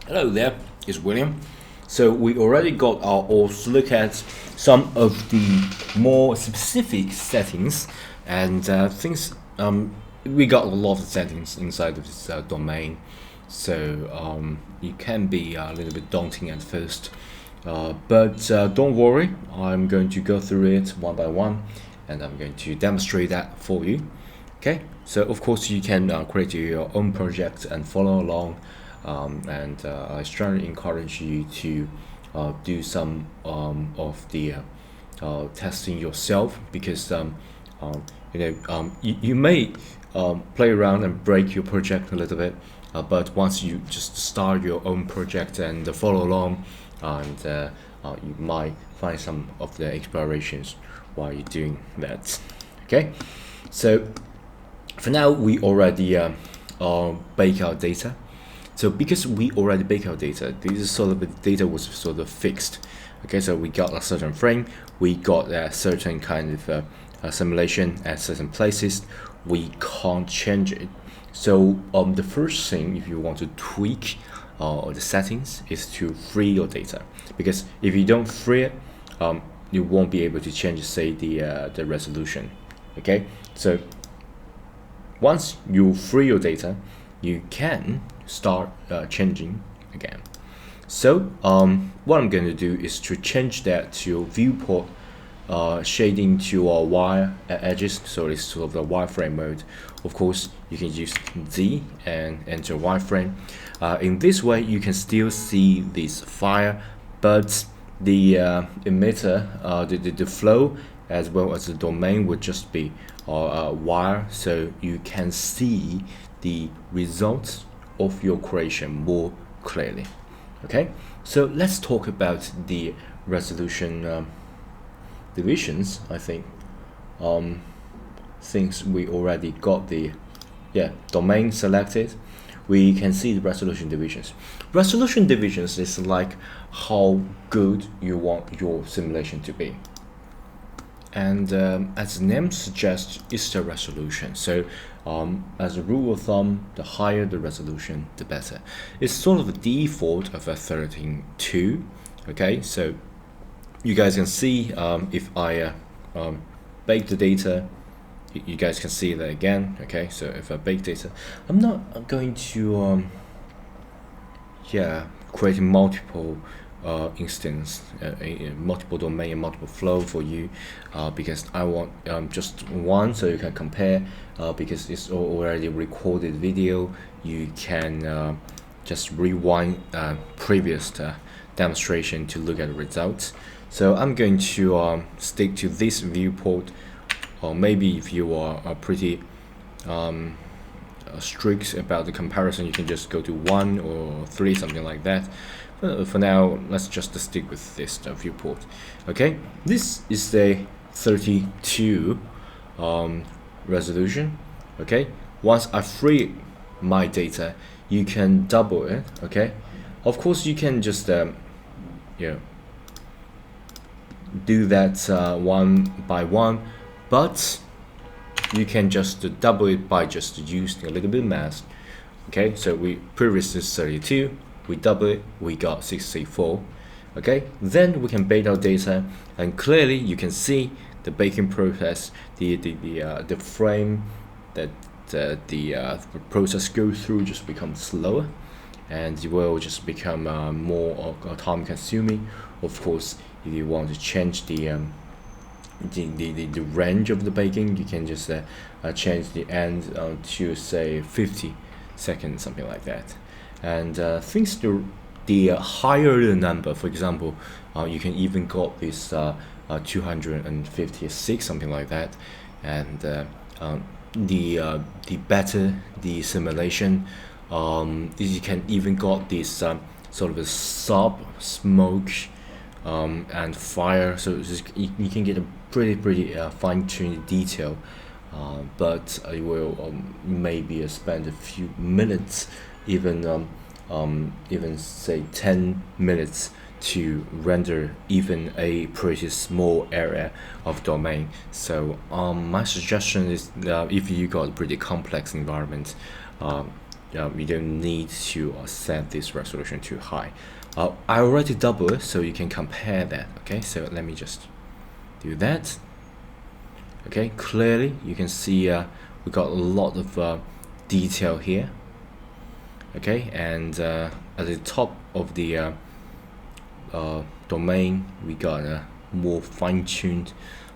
Hello there, it's William. So we already got our to look at some of the more specific settings and things. We got a lot of settings inside of this domain, so it can be a little bit daunting at first. But don't worry, I'm going to go through it one by one, and I'm going to demonstrate that for you. Okay, so of course you can create your own project and follow along, and I strongly encourage you to do some of the testing yourself because you may play around and break your project a little bit, but once you just start your own project and follow along, and you might find some of the explorations while you're doing that. Okay, so for now we already bake our data. So because we already bake our data, this is sort of the data was sort of fixed. Okay, so we got a certain frame, we got a certain kind of simulation at certain places. We can't change it. So the first thing, if you want to tweak the settings, is to free your data. Because if you don't free it, you won't be able to change, say, the resolution. Okay, so once you free your data, you can start changing again. So what I'm going to do is to change that to viewport shading to wire edges, so it's sort of the wireframe mode. Of course, you can use Z and enter wireframe. In this way, you can still see this fire, but the emitter, the flow, as well as the domain would just be wire, so you can see the results of your creation more clearly. Okay, so let's talk about the resolution divisions. I think since we already got the domain selected, we can see the resolution divisions. Resolution divisions is like how good you want your simulation to be. And as the name suggests, it's the resolution. So as a rule of thumb, the higher the resolution, the better. It's sort of a default of a 13.2. Okay, so you guys can see if I bake the data, you guys can see that again. Okay, so if I bake data, I'm not going to create multiple instance, multiple domain and multiple flow for you, because I want just one, so you can compare. Because it's already recorded video, you can just rewind previous demonstration to look at the results. So I'm going to stick to this viewport, or maybe if you are pretty strict about the comparison, you can just go to 1 or 3, something like that. For now, let's just stick with this viewport. Okay, this is the 32 resolution. Okay, once I free my data, you can double it. Okay, of course you can just do that one by one, but you can just double it by just using a little bit of math. Okay, so we previously 32, we double it, we got 64. Okay, then we can bake our data, and clearly you can see the baking process, the frame that the process goes through just becomes slower, and it will just become more time consuming. Of course, if you want to change the range of the baking, you can just change the end to say 50 seconds, something like that. And things the higher the number, for example, you can even got this 256, something like that. And the better the simulation, you can even got this sort of a sub smoke and fire, so you can get a pretty fine-tuned detail, but it will maybe spend a few minutes, even say 10 minutes to render even a pretty small area of domain. So my suggestion is if you got a pretty complex environment, you don't need to set this resolution too high. I already double it so you can compare that. Okay, so let me just do that. Okay, clearly you can see we got a lot of detail here. Okay, and at the top of the domain we got a more fine-tuned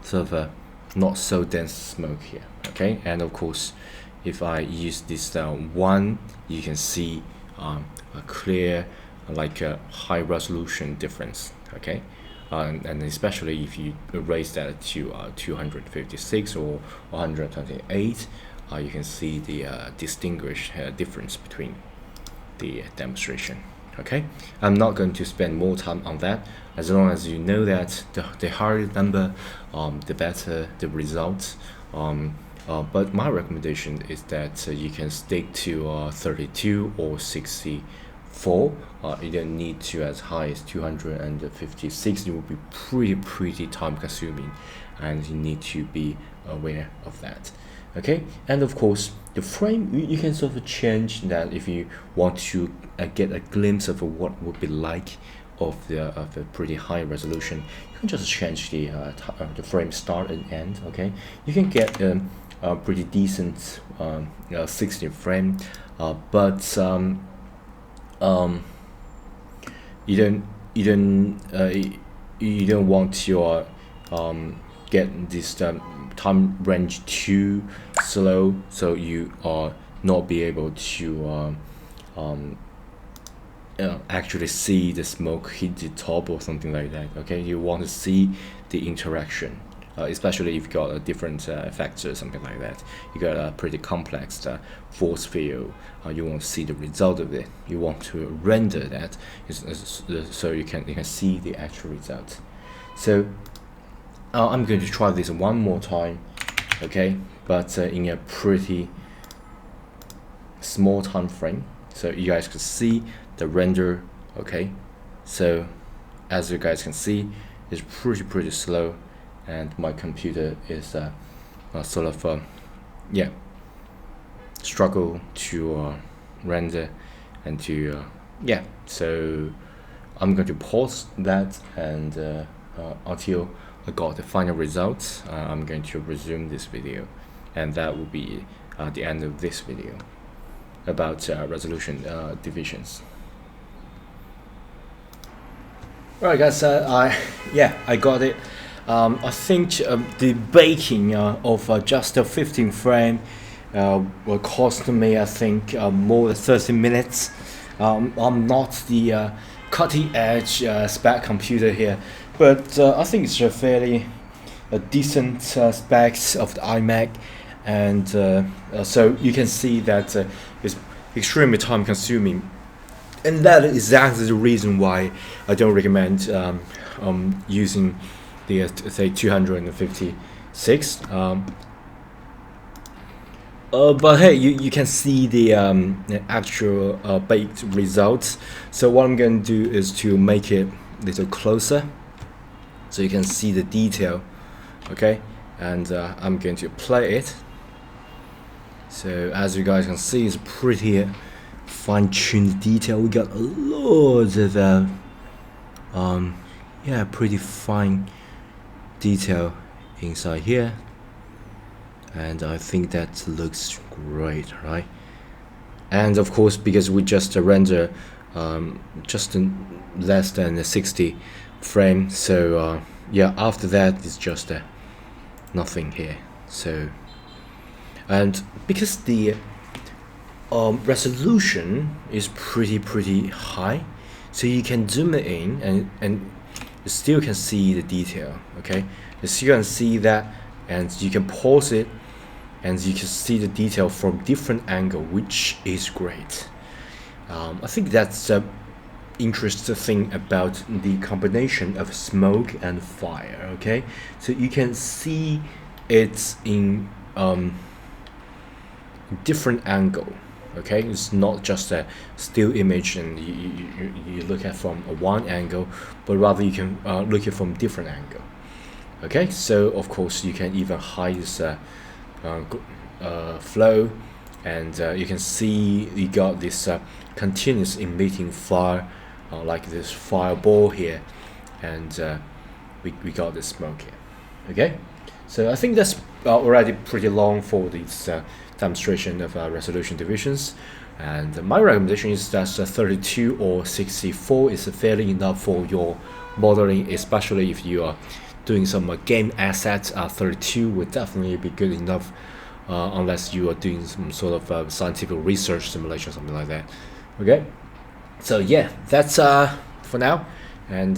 sort of not so dense smoke here. Okay, and of course if I use this one, you can see a clear, like a high resolution difference. Okay, and especially if you raise that to 256 or 128, you can see the distinguished difference between the demonstration. Okay, I'm not going to spend more time on that. As long as you know that the higher the number, the better the results. But my recommendation is that you can stick to 32 or 64. You don't need to as high as 256. It will be pretty time consuming, and you need to be aware of that. Okay, and of course the frame, you can sort of change that if you want to get a glimpse of what would be like of a pretty high resolution. You can just change the frame start and end. Okay, you can get a pretty decent 16 frame, but you don't want your get this time range too slow, so you are not be able to actually see the smoke hit the top or something like that. Okay, you want to see the interaction, especially if you got a different effects or something like that. You got a pretty complex force field. You want to see the result of it. You want to render that so you can see the actual result. So I'm going to try this one more time. Okay, but in a pretty small time frame, so you guys can see the render. Okay, so as you guys can see, it's pretty slow, and my computer is sort of struggle to render and to so I'm going to pause that, and until I got the final results, I'm going to resume this video, and that will be the end of this video about resolution divisions. Alright guys, I got it. I think the baking of just a 15 frame will cost me, I think, more than 30 minutes. I'm not the cutting edge spec computer here, but I think it's a fairly decent specs of the iMac, and so you can see that it's extremely time consuming, and that is exactly the reason why I don't recommend using the say 256. But hey, you can see the actual baked results. So what I'm going to do is to make it a little closer, so you can see the detail. Okay, and I'm going to play it. So as you guys can see, it's pretty fine-tuned detail. We got a lot of pretty fine detail inside here, and I think that looks great, right? And of course, because we just render just less than 60 frame, so after that it's just nothing here. So, and because the resolution is pretty high, so you can zoom it in and you still can see the detail. Okay, you still can see that, and you can pause it and you can see the detail from different angle, which is great. I think that's the interesting thing about the combination of smoke and fire. Okay, so you can see it in different angle. Okay, it's not just a still image and you look at from one angle, but rather you can look at from different angle. Okay, so of course you can even hide this flow and you can see you got this continuous emitting fire, like this fireball here, and we got the smoke here. Okay, so I think that's already pretty long for this demonstration of resolution divisions, and my recommendation is that 32 or 64 is fairly enough for your modeling, especially if you are doing some game assets. 32 would definitely be good enough, unless you are doing some sort of scientific research simulation, something like that. Okay, so yeah, that's for now, and